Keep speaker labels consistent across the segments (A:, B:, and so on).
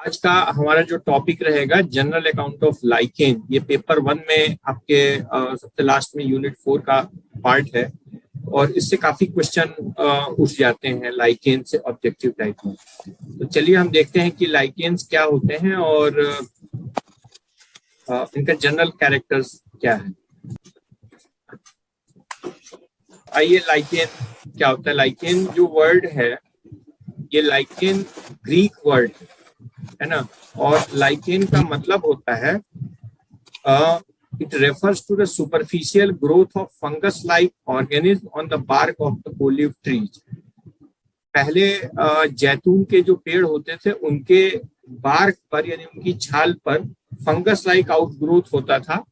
A: आज का हमारा जो टॉपिक रहेगा जनरल अकाउंट ऑफ लाइकेन। ये पेपर 1 में आपके सबसे लास्ट में यूनिट 4 का पार्ट है और इससे काफी क्वेश्चन उठ जाते हैं लाइकेन से ऑब्जेक्टिव टाइप में। तो चलिए हम देखते हैं कि लाइकेन्स क्या होते हैं और इनका जनरल कैरेक्टर्स क्या है। आइए, लाइकेन क्या होता है। लाइकेन जो वर्ड है, ये लाइकेन ग्रीक वर्ड है ना, और लाइकेन का मतलब होता है it refers to the superficial growth of fungus like organism on the bark of the olive trees. पहले जैतून के जो पेड़ होते थे उनके बार्क पर यानी उनकी छाल पर फंगस लाइक आउटग्रोथ होता था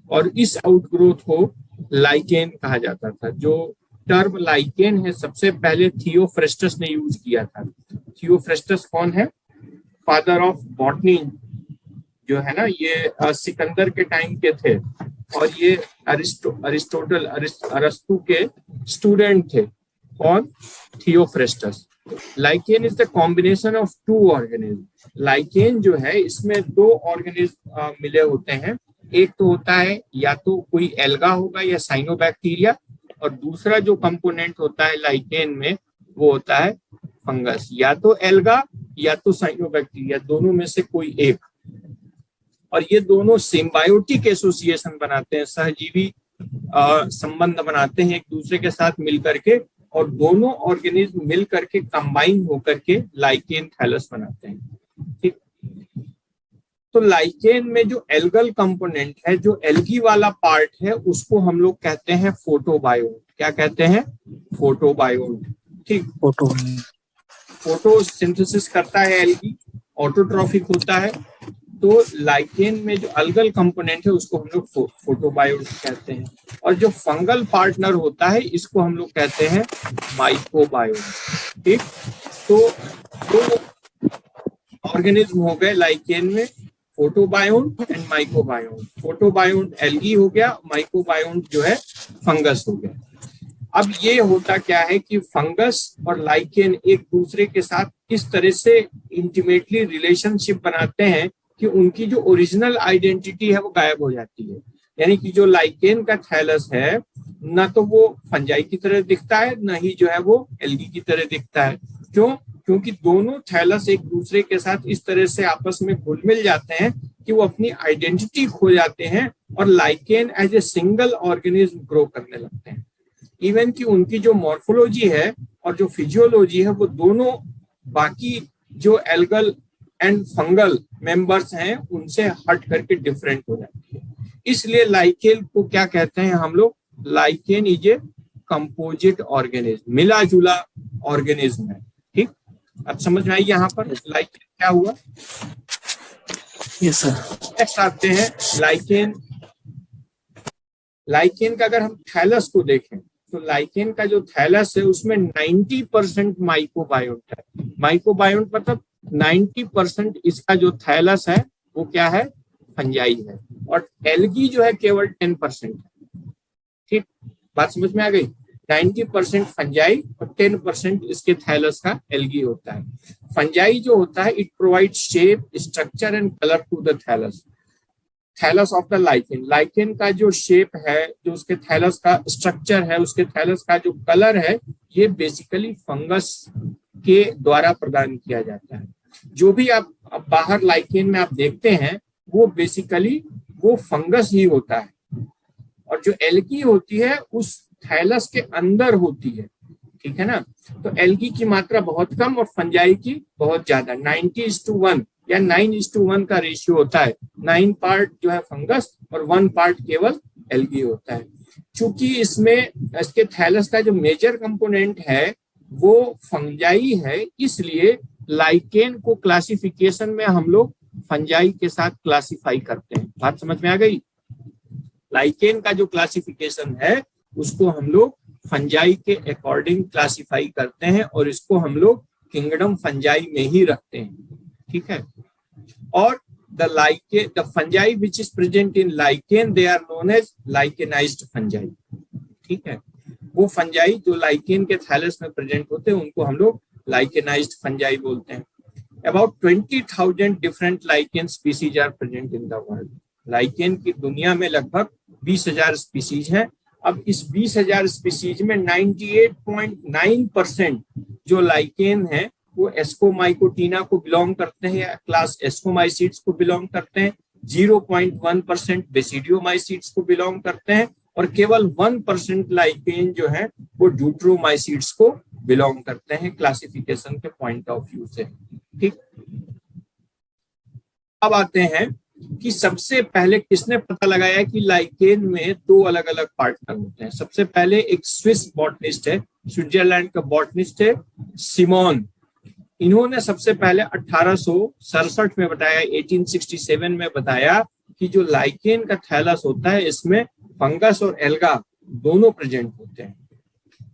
A: और इस आउटग्रोथ को लाइकेन कहा जाता था। जो टर्म लाइकेन है सबसे पहले थियोफ्रेस्टस ने यूज किया था। थियोफ्रेस्टस कौन है? फादर ऑफ बॉटनी जो है ना, ये सिकंदर के टाइम के थे और ये अरिस्टोटल अरस्तु के स्टूडेंट थे। कौन? Theophrastus. Lichen is the combination of two organism. Lichen जो है इसमें दो ऑर्गेनिज्म मिले होते हैं। एक तो होता है या तो कोई एल्गा होगा या साइनोबैक्टीरिया, और दूसरा जो कंपोनेंट होता है लाइकेन में वो होता है फंगस। या तो एल्गा या तो साइनोबैक्टीरिया, दोनों में से कोई एक। और ये दोनों सिम्बायोटिक एसोसिएशन बनाते हैं, सहजीवी संबंध बनाते हैं एक दूसरे के साथ मिलकर के, और दोनों ऑर्गेनिज्म मिल करके कंबाइन होकर के लाइकेन थैलस बनाते हैं। ठीक, तो लाइकेन में जो एल्गल कंपोनेंट है, जो एल्गी वाला पार्ट है, उसको हम लोग कहते हैं फोटोबायोट। क्या कहते हैं? फोटोबायोट। ठीक, फोटोसिंथेसिस करता है एल्गी, ऑटोट्रॉफिक होता है। तो लाइकेन में जो अल्गल कंपोनेंट है उसको हम लोग फोटोबायोट कहते हैं, और जो फंगल पार्टनर होता है इसको हम लोग कहते हैं माइकोबायोट। ठीक, तो ऑर्गेनिज्म हो गए लाइकेन में, फोटोबायोट एंड माइकोबायोट। फोटोबायोट एल्गी हो गया, माइकोबायोट जो है फंगस हो गया। अब ये होता क्या है कि फंगस और लाइकेन एक दूसरे के साथ किस तरह से इंटीमेटली रिलेशनशिप बनाते हैं कि उनकी जो ओरिजिनल आइडेंटिटी है वो गायब हो जाती है। यानी कि जो लाइकेन का थैलस है ना तो वो फंजाई की तरह दिखता है, ना ही जो है वो एल्गी की तरह दिखता है। क्यों? क्योंकि दोनों थैलस एक दूसरे के साथ इस तरह से आपस में घुल मिल जाते हैं कि वो अपनी आइडेंटिटी खो जाते हैं और lichen as a single organism grow करने लगते हैं। इवन कि उनकी जो मॉर्फोलॉजी है और जो फिजियोलॉजी है वो दोनों बाकी जो एल्गल एंड फंगल मेंबर्स हैं उनसे हट करके डिफरेंट हो जाती है। इसलिए लाइकेन को क्या कहते हैं हम लोग? Lichen is a composite organism, मिला जुला ऑर्गेनिज्म है। ठीक, अब समझ में आई यहाँ पर लाइकेन क्या हुआ?
B: Yes sir.
A: नेक्स्ट आते हैं लाइकेन। लाइकेन का अगर हम थैलस को देखें तो लाइकेन का जो थैलस है उसमें 90% माइकोबायोट है। माइकोबायोट मतलब 90% इसका जो थैलस है वो क्या है? फंजाई है, और एल्गी जो है केवल 10% है। ठीक, बात समझ में आ गई? 90% फंजाई और 10% इसके थैलस का एल्गी होता है। फंजाई जो होता है it provide shape, structure and colour to the thallus. Thallus of the lichen, lichen का जो शेप है, जो उसके थैलस का स्ट्रक्चर है, उसके थैलस का जो कलर है, ये बेसिकली फंगस के द्वारा प्रदान किया जाता है। जो भी आप बाहर लाइकेन में आप देखते हैं वो बेसिकली वो फंगस ही होता है, और जो एल्गी होती है उस थैलस के अंदर होती है। ठीक है ना, तो एल्गी की मात्रा बहुत कम और फंजाई की बहुत ज्यादा। 90:1 या 9:1 का रेशियो होता है। 9 पार्ट जो है फंगस और 1 पार्ट केवल एल्गी होता है। चूंकि इसमें इसके थैलस का जो मेजर कंपोनेंट है वो फंजाई है, इसलिए लाइकेन को क्लासिफिकेशन में हम लोग फंजाई के साथ क्लासिफाई करते हैं। बात समझ में आ गई? लाइकेन का जो क्लासिफिकेशन है उसको हम लोग फंजाई के अकॉर्डिंग क्लासिफाई करते हैं और इसको हम लोग किंगडम फंजाई में ही रखते हैं। ठीक है, और the fungi which is present in lichen they are known as likenized fungi। ठीक है, वो फंजाई जो लाइकेन के थैलस में प्रेजेंट होते हैं उनको हम लोग लाइकेनाइज्ड फंजाई बोलते हैं। About 20,000 different lichen species are present in the world. Lichen की दुनिया में लगभग 20,000 स्पीसीज हैं। अब इस 20,000 स्पीसीज में 98.9% जो लाइकेन है वो एस्कोमाइकोटीना को बिलोंग करते हैं या क्लास एस्कोमाइसीड्स को बिलोंग करते हैं, 0.1% बेसिडियोमाइसीड्स को बिलोंग करते हैं और केवल 1% लाइकेन जो है वो ड्यूट्रोमाइसीड्स को बिलोंग करते हैं क्लासिफिकेशन के पॉइंट ऑफ व्यू से। ठीक, अब आते हैं कि सबसे पहले किसने पता लगाया कि लाइकेन में दो अलग अलग पार्टनर होते हैं। सबसे पहले एक स्विस बॉटनिस्ट है, स्विट्जरलैंड का बॉटनिस्ट है सिमोन। इन्होंने सबसे पहले 1867 में बताया, 1867 में बताया कि जो लाइकेन का थैलस होता है इसमें फंगस और एल्गा दोनों प्रेजेंट होते हैं।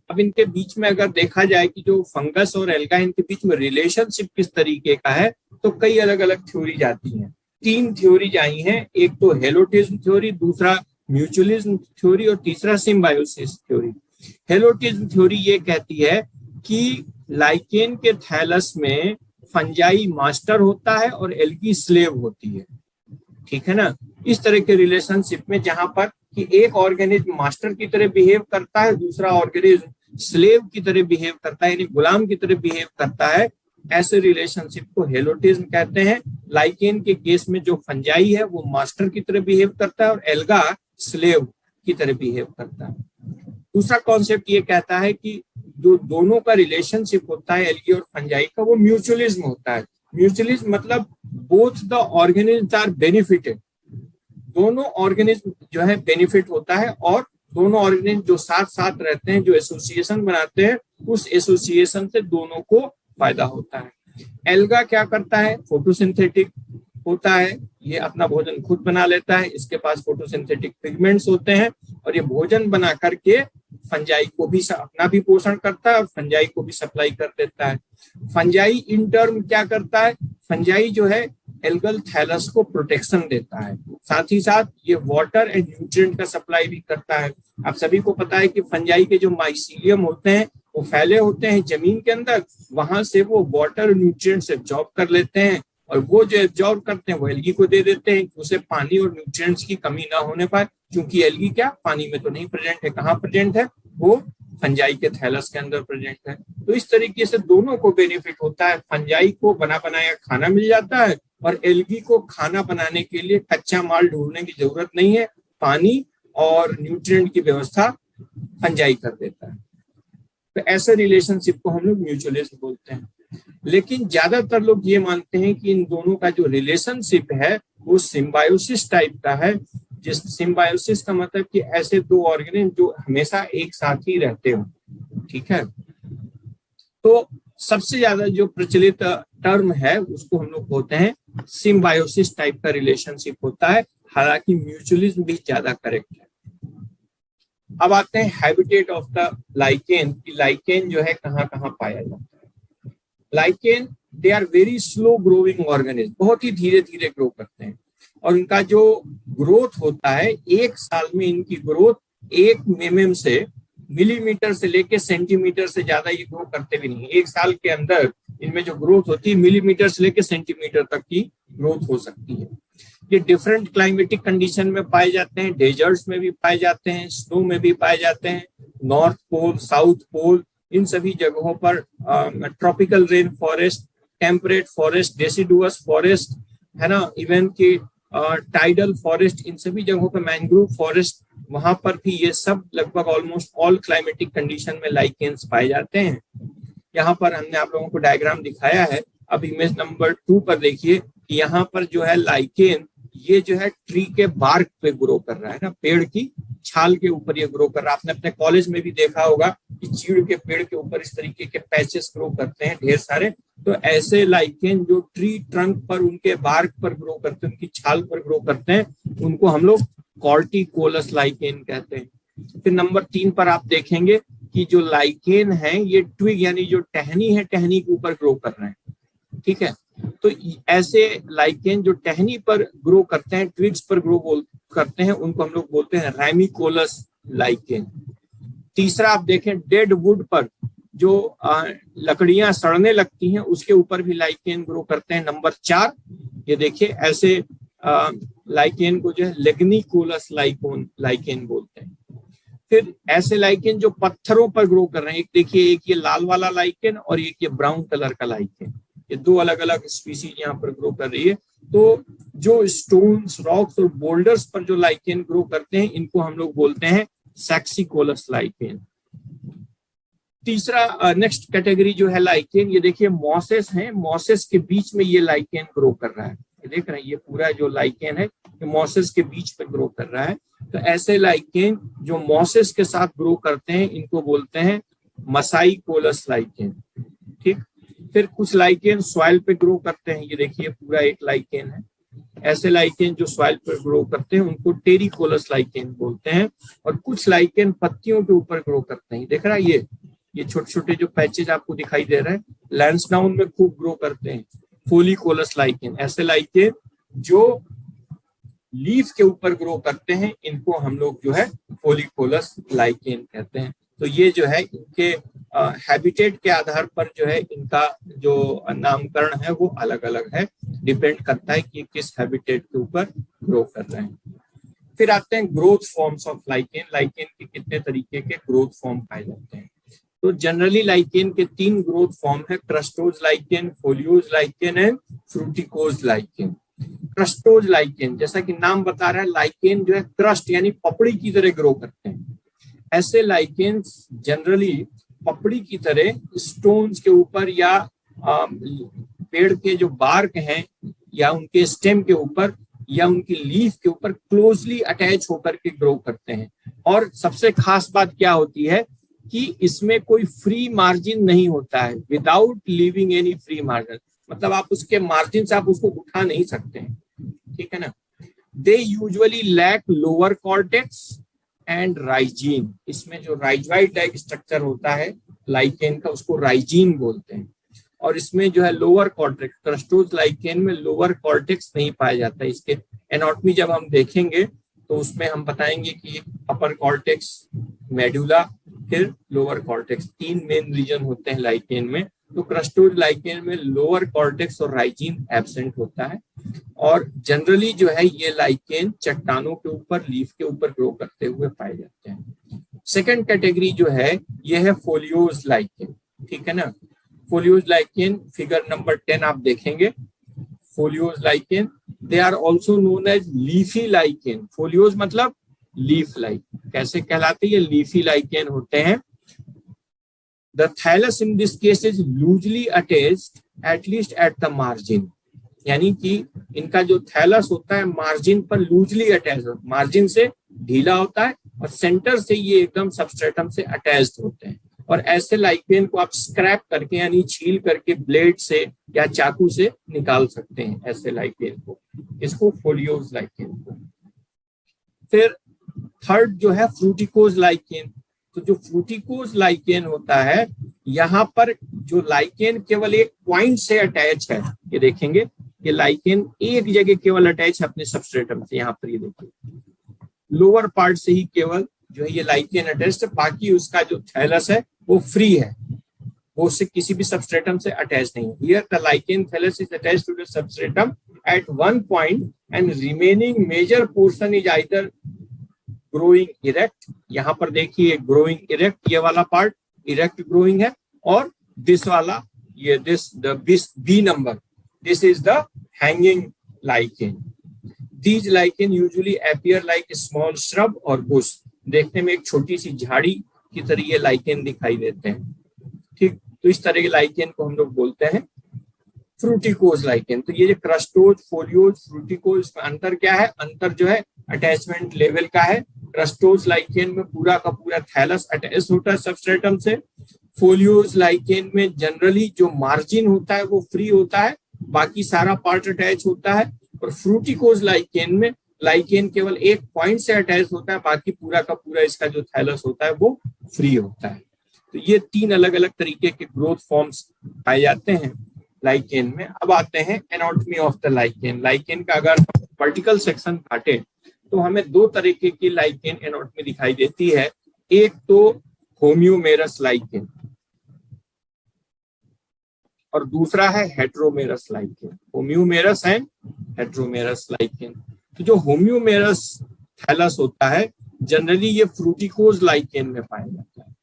A: अब इनके बीच में अगर देखा जाए कि जो फंगस और एल्गा इनके बीच में रिलेशनशिप किस तरीके का है, तो कई अलग अलग थ्योरी जाती हैं। 3 थ्योरीज आई हैं, एक तो हेलोटिज्म थ्योरी, दूसरा म्यूचुअलिज्म थ्योरी और तीसरा सिम्बायोसिस थ्योरी। हेलोटिज्म थ्योरी ये कहती है कि लाइकेन के थैलस में फंजाई मास्टर होता है और एल्गी स्लेव होती है। ठीक है ना, इस तरह के रिलेशनशिप में जहां पर कि एक ऑर्गेनिज्म मास्टर की तरह बिहेव करता है, दूसरा ऑर्गेनिज्म स्लेव की तरह बिहेव करता है, यानी गुलाम की तरह बिहेव करता है, ऐसे रिलेशनशिप को हेलोटिज्म कहते हैं। लाइकेन के केस में जो फंजाई है वो मास्टर की तरह बिहेव करता है और एल्गा स्लेव की तरह बिहेव करता है। दूसरा कॉन्सेप्ट ये कहता है कि जो दोनों का रिलेशनशिप होता है एल्गी और फंजाई का, वो म्यूचुअलिज्म होता है। म्यूचुअलिज्म मतलब both the organisms are benefited, दोनों ऑर्गेनिज्म जो है बेनिफिट होता है और दोनों ऑर्गेनिज्म जो साथ साथ रहते हैं, जो एसोसिएशन बनाते हैं, उस एसोसिएशन से दोनों को फायदा होता है। एल्गा क्या करता है, फोटोसिंथेटिक होता है, ये अपना भोजन खुद बना लेता है, इसके पास फोटोसिंथेटिक पिगमेंट्स होते हैं और ये भोजन बना करके फंजाई को भी अपना भी पोषण करता है और फंजाई को भी सप्लाई कर देता है। फंजाई इन टर्म क्या करता है, फंजाई जो है एल्गल थैलस को प्रोटेक्शन देता है, साथ ही साथ ये वाटर एंड न्यूट्रिएंट का सप्लाई भी करता है। आप सभी को पता है कि फंजाई के जो माइसीलियम होते हैं वो फैले होते हैं जमीन के अंदर, वहां से वो वाटर न्यूट्रिएंट से एब्जॉर्ब कर लेते हैं और वो जो एब्जॉर्ब करते हैं वो एल्गी को दे देते हैं, उसे पानी और न्यूट्रिएंट्स की कमी ना होने पाए, क्योंकि एल्गी क्या पानी में तो नहीं प्रेजेंट है, कहाँ प्रेजेंट है, वो फंजाई के थैलस के अंदर प्रेजेंट है। तो इस तरीके से दोनों को बेनिफिट होता है, फंजाई को बना बनाया खाना मिल जाता है और एल्गी को खाना बनाने के लिए कच्चा माल ढूंढने की जरूरत नहीं है, पानी और न्यूट्रिएंट की व्यवस्था फंजाई कर देता है। तो ऐसे रिलेशनशिप को हम लोग म्यूचुअलिज्म बोलते हैं। लेकिन ज्यादातर लोग ये मानते हैं कि इन दोनों का जो रिलेशनशिप है वो सिम्बायोसिस टाइप का है, जिस सिम्बायोसिस का मतलब कि ऐसे दो ऑर्गेनिज्म जो हमेशा एक साथ ही रहते हो। ठीक है, तो सबसे ज्यादा जो प्रचलित टर्म है उसको हम लोग बोलते हैं सिम्बायोसिस टाइप का रिलेशनशिप होता है, हालांकि म्यूचुअलिज्म भी ज्यादा करेक्ट है। अब आते हैं हैबिटेट ऑफ द लाइकेन, कि लाइकेन जो है कहाँ कहाँ पाया जाता है। Lichen they are very slow growing organism, बहुत ही धीरे धीरे ग्रो करते हैं और उनका जो ग्रोथ होता है, एक साल में इनकी ग्रोथ 1 mm से मिलीमीटर से लेके सेंटीमीटर से ज्यादा ये ग्रो करते भी नहीं। एक साल के अंदर इनमें जो ग्रोथ होती है मिलीमीटर से लेके सेंटीमीटर तक की ग्रोथ हो सकती है। ये डिफरेंट क्लाइमेटिक कंडीशन में पाए जाते हैं, डेजर्ट्स में भी पाए जाते हैं, स्नो में भी पाए जाते हैं, नॉर्थ पोल, साउथ पोल, इन सभी जगहों पर tropical rain forest, temperate forest, deciduous forest है ना, इवन की टाइडल फॉरेस्ट, इन सभी जगहों पर मैंग्रोव फॉरेस्ट, वहां पर भी ये सब लगभग ऑलमोस्ट ऑल क्लाइमेटिक कंडीशन में लाइकेन्स पाए जाते हैं। यहाँ पर हमने आप लोगों को डायग्राम दिखाया है, अब इमेज नंबर 2 पर देखिए कि यहाँ पर जो है लाइकेन, ये जो है ट्री के बार्क पे ग्रो कर रहा है ना, पेड़ की छाल के ऊपर ये ग्रो कर रहा है। आपने अपने कॉलेज में भी देखा होगा कि चीड़ के पेड़ के ऊपर इस तरीके के पैचेस ग्रो करते हैं ढेर सारे। तो ऐसे लाइकेन जो ट्री ट्रंक पर, उनके बार्क पर ग्रो करते हैं, उनकी छाल पर ग्रो करते हैं, उनको हम लोग कॉर्टिकोलस लाइकेन कहते हैं। फिर नंबर 3 पर आप देखेंगे कि जो लाइकेन है ये ट्विग यानी जो टहनी है, टहनी के ऊपर ग्रो कर रहे हैं। ठीक है, तो ऐसे लाइकेन जो टहनी पर ग्रो करते हैं, ट्विग्स पर ग्रो करते हैं, उनको हम लोग बोलते हैं रैमिकोलस लाइकेन। तीसरा आप देखें डेड वुड पर जो लकड़ियां सड़ने लगती हैं उसके ऊपर भी लाइकेन ग्रो करते हैं। नंबर 4, ये देखिए ऐसे लाइकेन को जो है लेग्निकोलस लाइकेन बोलते हैं। फिर ऐसे लाइकेन जो पत्थरों पर ग्रो कर रहे हैं, एक देखिए, एक ये लाल वाला लाइकेन और एक ये ब्राउन कलर का लाइकेन, ये दो अलग अलग स्पीसीज यहाँ पर ग्रो कर रही है। तो जो स्टोन्स, रॉक्स और बोल्डर्स पर जो लाइकेन ग्रो करते हैं इनको हम लोग बोलते हैं सैक्सिकोलस लाइकेन। तीसरा नेक्स्ट कैटेगरी जो है लाइकेन, ये देखिए मॉसेस हैं, मॉसेस के बीच में ये लाइकेन ग्रो कर रहा है। ये देख रहे हैं, ये पूरा जो लाइकेन है ये मॉसेस के बीच में ग्रो कर रहा है। तो ऐसे लाइकेन जो मॉसेस के साथ ग्रो करते हैं इनको बोलते हैं मसाइकोलस लाइकेन। ठीक, फिर कुछ लाइकेन सॉइल पे ग्रो करते हैं, ये देखिए पूरा एक लाइकेन है। ऐसे लाइकेन जो सॉइल पर ग्रो करते हैं उनको टेरिकोलस लाइकेन बोलते हैं। और कुछ लाइकेन पत्तियों के ऊपर ग्रो करते हैं, देख रहा है ये छोटे छोटे जो पैचेज आपको दिखाई दे रहे हैं, लैंसडाउन में खूब ग्रो करते हैं, फोलिकोलस लाइकेन। ऐसे लाइकेन जो लीफ के ऊपर ग्रो करते हैं इनको हम लोग जो है फोलिकोलस लाइकेन कहते हैं। तो ये जो है इनके हैबिटेट के आधार पर जो है इनका जो नामकरण है वो अलग अलग है, डिपेंड करता है कि किस हैबिटेट के ऊपर ग्रो कर रहे हैं। फिर आते हैं growth forms of lichen. Lichen के कितने तरीके के ग्रोथ फॉर्म पाए जाते हैं? तो जनरली लाइकेन के 3 ग्रोथ फॉर्म है, crustose lichen, folios lichen and फ्रूटिकोज lichen. Crustose lichen, जैसा कि नाम बता रहा है, लाइकेन जो है क्रस्ट यानी पपड़ी की तरह ग्रो करते हैं। ऐसे लाइकेन जनरली पपड़ी की तरह स्टोन्स के ऊपर या पेड़ के जो बार्क हैं या उनके स्टेम के ऊपर या उनकी लीफ के ऊपर क्लोजली अटैच होकर के ग्रो करते हैं। और सबसे खास बात क्या होती है कि इसमें कोई फ्री मार्जिन नहीं होता है, without leaving any free margin, मतलब आप उसके मार्जिन से आप उसको उठा नहीं सकते हैं, ठीक है ना। They usually lack lower cortex and rhizine. इसमें जो राइजॉइड लाइक स्ट्रक्चर होता है लाइकेन का उसको राइजीन बोलते हैं। और इसमें जो है लोअर कॉर्टेक्स, क्रस्टोज लाइकेन में लोअर कॉर्टेक्स नहीं पाया जाता है। इसके एनाटॉमी जब हम देखेंगे तो उसमें हम बताएंगे कि अपर कॉर्टेक्स, मेडुला, फिर लोअर कॉर्टेक्स, 3 मेन रीजन होते हैं लाइकेन में। तो क्रस्टोज लाइकेन में लोअर कॉर्टेक्स और राइजीन एब्सेंट होता है। और जनरली जो है ये लाइकेन चट्टानों के ऊपर, लीफ के ऊपर ग्रो करते हुए पाए जाते हैं। सेकंड कैटेगरी जो है ये है फोलियोज लाइकेन, ठीक है ना। फोलियोज लाइकेन फिगर नंबर 10 आप देखेंगे। Foliose lichen, they are also known as leafy lichen. Foliose मतलब लीफ लाइक, कैसे कहलाते हैं ये? लीफी लाइकेन होते हैं। The thallus in this case is loosely attached at least at the margin, यानी कि इनका जो थैलस होता है मार्जिन पर लूजली अटैच होता है, मार्जिन से ढीला होता है और सेंटर से ये एकदम सबस्ट्रेटम से अटैच्ड होते हैं। और ऐसे लाइकेन को आप स्क्रैप करके यानी छील करके ब्लेड से या चाकू से निकाल सकते हैं ऐसे लाइकेन को, इसको फोलियोज लाइकेन को। फिर थर्ड जो है फ्रूटिकोज लाइकेन। तो जो फ्रूटिकोज लाइकेन होता है यहाँ पर जो लाइकेन केवल एक पॉइंट से अटैच है, ये देखेंगे ये लाइकेन एक जगह केवल अटैच है अपने सबस्ट्रेटम से। यहाँ पर ये देखिए लोअर पार्ट से ही केवल जो है ये लाइकेन अटैच है, बाकी उसका जो थैलस है वो फ्री है, वो उससे किसी भी सबस्ट्रेटम से अटैच नहीं है। Here the lichen thallus is attached to the substratum at one point and remaining major portion is either growing erect. यहाँ पर देखिए ग्रोइंग इरेक्ट, ये वाला पार्ट इरेक्ट ग्रोइंग है, और दिस वाला ये this the B number, this is the hanging lichen. These lichen usually appear like a small shrub or bush. देखने में एक छोटी सी झाड़ी की तरह ये लाइकेन दिखाई देते हैं, ठीक। तो इस तरह के लाइकेन को हम लोग बोलते हैं फ्रूटिकोज लाइकेन। तो ये जो क्रस्टोज, फोलियोज, फ्रूटिकोज, इसमें अंतर क्या है? अंतर जो है अटैचमेंट लेवल का है। क्रस्टोज लाइकेन में पूरा का पूरा थैलस अटैच होता है सबस्ट्रेटम से। फोलियोज लाइकेन में जनरली जो मार्जिन होता है वो फ्री होता है, बाकी सारा पार्ट अटैच होता है। और फ्रूटिकोज लाइकेन में लाइकेन केवल एक पॉइंट से अटैच होता है, बाकी पूरा का पूरा इसका जो थैलस होता है वो फ्री होता है। तो ये 3 अलग अलग तरीके के ग्रोथ फॉर्म्स पाए जाते हैं लाइकेन में। अब आते हैं anatomy of the lichen. Lichen का अगर वर्टिकल सेक्शन काटे तो हमें 2 तरीके की लाइकेन एनाटॉमी दिखाई देती है। एक तो होम्योमेरस लाइकेन, और दूसरा है हेट्रोमेरस लाइकेन, होम्योमेरस एंड हेट्रोमेरस लाइकेन। तो जो होम्योमेरस थैलस होता है जनरली ये फ्रूटिकोज लाइकेन में पाया जाता है,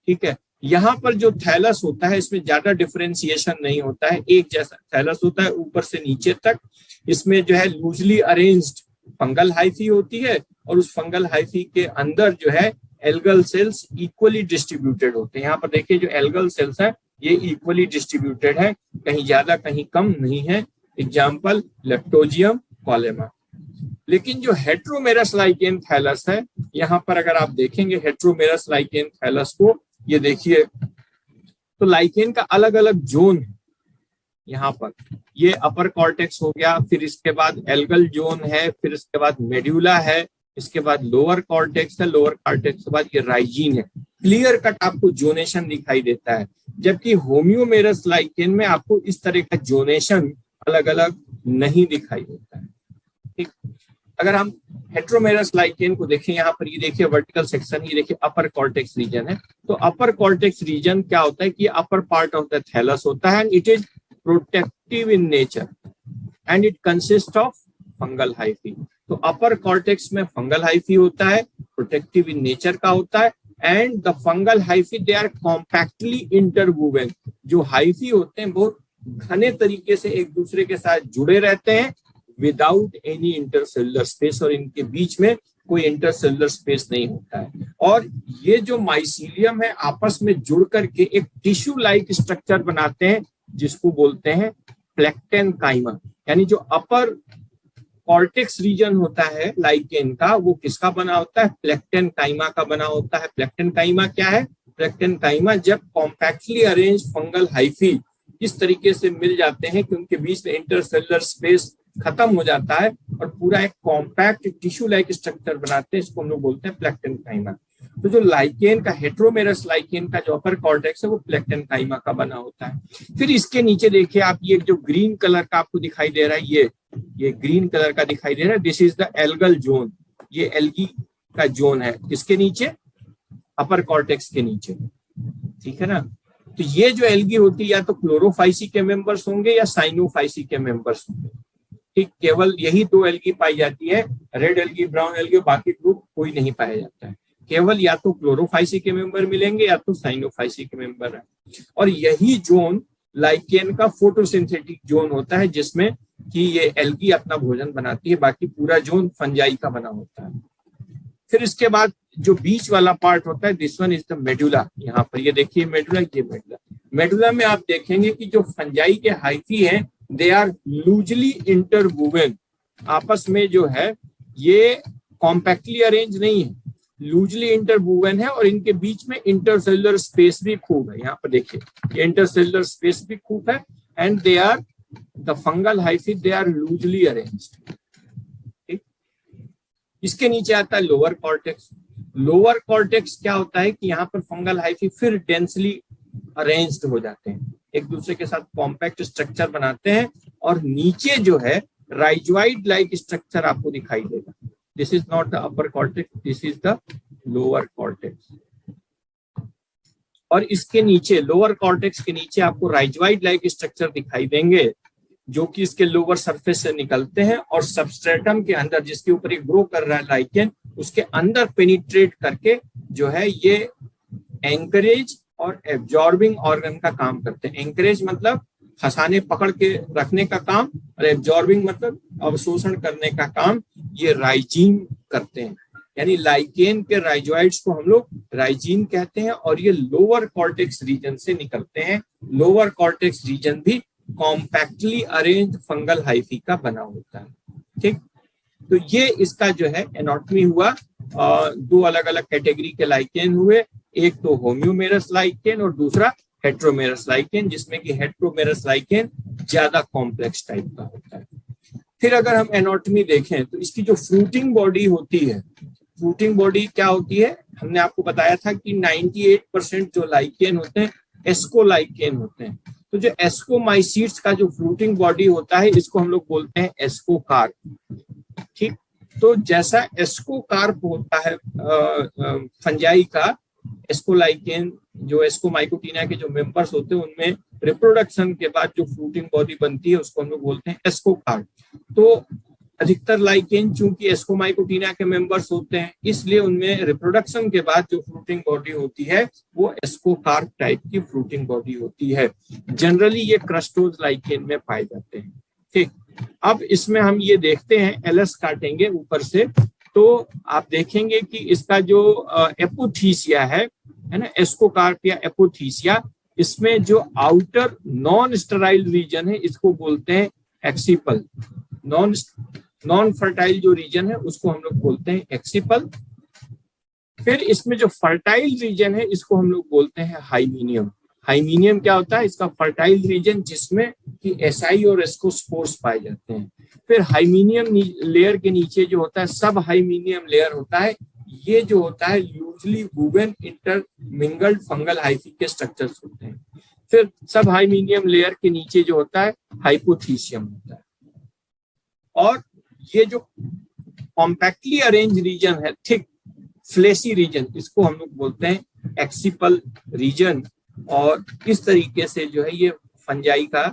A: ठीक है। यहाँ पर जो थैलस होता है इसमें ज्यादा डिफरेंशिएशन नहीं होता है, एक जैसा थैलस होता है ऊपर से नीचे तक। इसमें जो है लूजली अरेंज्ड फंगल हाइफी होती है और उस फंगल हाइफी के अंदर जो है एल्गल सेल्स इक्वली डिस्ट्रीब्यूटेड होते हैं। यहाँ पर देखिए जो एल्गल सेल्स है ये इक्वली डिस्ट्रीब्यूटेड है, कहीं ज्यादा कहीं कम नहीं है। एग्जाम्पल लेप्टोजियम कॉलेमा। लेकिन जो हेट्रोमेरस लाइकेन थैलस है, यहाँ पर अगर आप देखेंगे हेट्रोमेरस लाइकेन थैलस को, ये देखिए तो लाइकेन का अलग अलग जोन है। यहाँ पर ये अपर कॉर्टेक्स हो गया, फिर इसके बाद एल्गल जोन है, फिर इसके बाद मेड्यूला है, इसके बाद लोअर कॉर्टेक्स है, लोअर कॉर्टेक्स के बाद ये राइजीन है। क्लियर कट आपको जोनेशन दिखाई देता है, जबकि होम्योमेरस लाइकेन में आपको इस तरह का जोनेशन अलग अलग नहीं दिखाई देता है, ठीक। अगर हम हेट्रोमेरस लाइकेन को देखें, यहाँ पर ये देखिए वर्टिकल सेक्शन, ये देखिए अपर कॉर्टेक्स रीजन है। तो अपर कॉर्टेक्स रीजन क्या होता है कि upper part of the thallus होता है and it is protective in nature and it consist of fungal hyphae. तो अपर कॉर्टेक्स में फंगल हाइफी होता है, प्रोटेक्टिव इन नेचर का होता है, and the fungal hyphae they are compactly interwoven. जो हाइफी होते हैं बहुत घने तरीके से एक दूसरे के साथ जुड़े रहते हैं विदाउट एनी इंटरसेलुलर स्पेस, और इनके बीच में कोई इंटरसेलुलर स्पेस नहीं होता है। और ये जो माइसीलियम है आपस में जुड़ करके एक टिश्यू लाइक स्ट्रक्चर बनाते हैं जिसको बोलते हैं प्लेक्टेनकाइमा। यानी जो अपर कॉर्टेक्स रीजन होता है लाइकेन का वो किसका बना होता है, प्लेक्टेनकाइमा का बना होता है। प्लेक्टेनकाइमा क्या है, प्लेक्टेनकाइमा जब कॉम्पैक्टली अरेंज फंगल हाइफी इस तरीके से मिल जाते हैं कि उनके बीच में इंटरसेलुलर स्पेस खत्म हो जाता है और पूरा एक कॉम्पैक्ट टिश्यू लाइक स्ट्रक्चर बनाते हैं, इसको हम लोग बोलते हैं प्लेक्टेनकाइमा। तो जो लाइकेन का हेट्रोमेरस लाइकेन का जो अपर कॉर्टेक्स है वो प्लेक्टेनकाइमा का बना होता है। फिर इसके नीचे देखिए आप, ये जो ग्रीन कलर का आपको दिखाई दे रहा है, ये ग्रीन कलर का दिखाई दे रहा है, this is the algal zone. ये एल्गी का जोन है, इसके नीचे अपर कॉर्टेक्स के नीचे, ठीक है ना। तो ये जो एल्गी होती है या तो क्लोरोफाइसी के मेंबर्स होंगे या साइनोफाइसी के मेंबर्स होंगे, ठीक। केवल यही दो एल्गी पाई जाती है, रेड एल्गी, ब्राउन एल्गी, बाकी ग्रुप कोई नहीं पाया जाता है। केवल या तो क्लोरोफाइसी के मेंबर मिलेंगे या तो साइनोफाइसी के मेंबर है। और यही जोन लाइकेन का फोटोसिंथेटिक जोन होता है जिसमें कि ये एल्गी अपना भोजन बनाती है, बाकी पूरा जोन फंजाई का बना होता है। फिर इसके बाद जो बीच वाला पार्ट होता है, this one is the medulla. यहाँ पर ये देखिए मेडुला, ये मेडुला। मेडुला में आप देखेंगे कि जो फंजाई के हाइफी हैं दे आर लूजली इंटरवोवन। आपस में जो है ये कॉम्पैक्टली अरेंज नहीं है, लूजली इंटरवोवन है, और इनके बीच में इंटरसेलुलर स्पेस भी खूब है। यहाँ पर देखिए ये इंटरसेलुलर स्पेस भी खूब है and they are the fungal hyphae they are loosely arranged, ठीक। इसके नीचे आता है लोअर कॉर्टेक्स। लोअर कॉर्टेक्स क्या होता है कि यहाँ पर फंगल हाइफी फिर डेंसली अरेंज्ड हो जाते हैं, एक दूसरे के साथ कॉम्पैक्ट स्ट्रक्चर बनाते हैं, और नीचे जो है राइजोइड लाइक स्ट्रक्चर आपको दिखाई देगा। This is not the upper cortex, this is the lower cortex. और इसके नीचे लोअर कॉर्टेक्स के नीचे आपको राइजोइड लाइक स्ट्रक्चर दिखाई देंगे जो कि इसके लोअर सरफेस से निकलते हैं और सबस्ट्रेटम के अंदर जिसके ऊपर ये ग्रो कर रहा है लाइकेन, उसके अंदर पेनिट्रेट करके जो है ये एंकरेज और एब्जॉर्बिंग ऑर्गन का काम करते हैं। एंकरेज मतलब फंसाने पकड़ के रखने का काम, और एब्जॉर्बिंग मतलब अवशोषण करने का काम ये राइजीन करते हैं। यानी लाइकेन के राइजोइड्स को हम लोग राइजीन कहते हैं, और ये लोअर कॉर्टेक्स रीजन से निकलते हैं। लोअर कॉर्टेक्स रीजन भी कॉम्पैक्टली अरेंज फंगल हाइफी का बना होता है, ठीक। तो ये इसका जो है एनाटॉमी हुआ। दो अलग अलग कैटेगरी के लाइकेन हुए, एक तो होम्योमेरस लाइकेन और दूसरा हेट्रोमेरस लाइकेन, जिसमें कि हेट्रोमेरस लाइकेन ज्यादा कॉम्प्लेक्स टाइप का होता है। फिर अगर हम एनाटॉमी देखें तो इसकी जो फ्रूटिंग बॉडी होती है, फ्रूटिंग बॉडी क्या होती है, हमने आपको बताया था कि 98% जो लाइकेन होते हैं एस्कोलाइकेन होते हैं। तो जो एस्कोमाइसीट्स का जो फ्रूटिंग बॉडी होता है इसको हम लोग बोलते हैं एस्कोकार्प, ठीक। तो जैसा एस्कोकार्प होता है फंजाई का, एस्कोलाइकेन जो एस्कोमाइकोटिना के जो मेंबर्स होते हैं उनमें रिप्रोडक्शन के बाद जो फ्रूटिंग बॉडी बनती है उसको हम लोग बोलते हैं एस्कोकार्प। तो अधिकतर लाइकेन चूंकि एस्कोमाइकोटिना के मेंबर्स होते हैं, इसलिए उनमें रिप्रोडक्शन के बाद जो फ्रूटिंग बॉडी होती है वो एस्कोकार्प टाइप की फ्रूटिंग बॉडी होती है। जनरली ये क्रस्टोज लाइकेन में पाए जाते हैं। ठीक, अब इसमें हम ये देखते हैं, एलएस काटेंगे ऊपर से, तो आप देखेंगे कि इसका जो एपोथीसिया है ना, एस्कोकार्प या एपोथीसिया, इसमें जो आउटर नॉन स्टेराइल रीजन है इसको बोलते हैं एक्सिपल। नॉन फर्टाइल जो रीजन है उसको हम लोग बोलते हैं एक्सिपल। फिर इसमें जो फर्टाइल रीजन है इसको हम लोग बोलते हैं हाइमीनियम। हाइमीनियम क्या होता है? इसका फर्टाइल रीजन जिसमें कि एसआई और एस्कोस्पोर्स पाए जाते हैं। फिर हाइमीनियम लेयर के नीचे जो होता है सब हाइमीनियम लेयर होता है। ये जो होता है usually woven intermingled fungal hyphae के स्ट्रक्चर्स होते हैं। फिर सब हाइमीनियम लेयर के नीचे जो होता है हाइपोथीसियम होता है। और ये जो कॉम्पैक्टली अरेंज रीजन है, थिक फ्लेसी रीजन, इसको हम लोग बोलते हैं एक्सिपल रीजन। और इस तरीके से जो है ये फंजाई का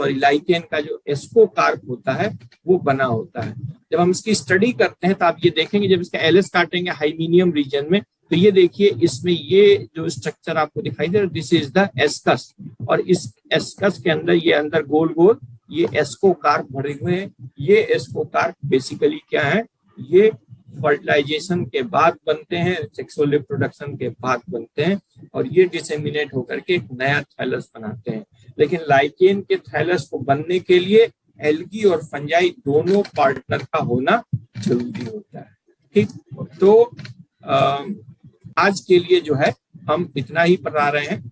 A: लाइकेन का जो एस्कोकार्प होता है वो बना होता है। जब हम इसकी स्टडी करते हैं तो आप ये देखेंगे, जब इसका एलएस काटेंगे हाइमीनियम रीजन में, तो ये देखिए इसमें ये जो स्ट्रक्चर आपको दिखाई दे रहा है, दिस इज द एस्कस। और इस एस्कस के अंदर ये अंदर गोल गोल ये एस्कोकार्प भरे हुए हैं। ये एस्कोकार्प बेसिकली क्या है? ये फर्टिलाइजेशन के बाद बनते हैं, सेक्सुअल रिप्रोडक्शन के बाद बनते हैं, और ये डिसेमिनेट होकर के एक नया थैलस बनाते हैं। लेकिन लाइकेन के थैलस को बनने के लिए एल्गी और फंजाई दोनों पार्टनर का होना जरूरी होता है। ठीक, तो आज के लिए जो है हम इतना ही पढ़ा रहे हैं।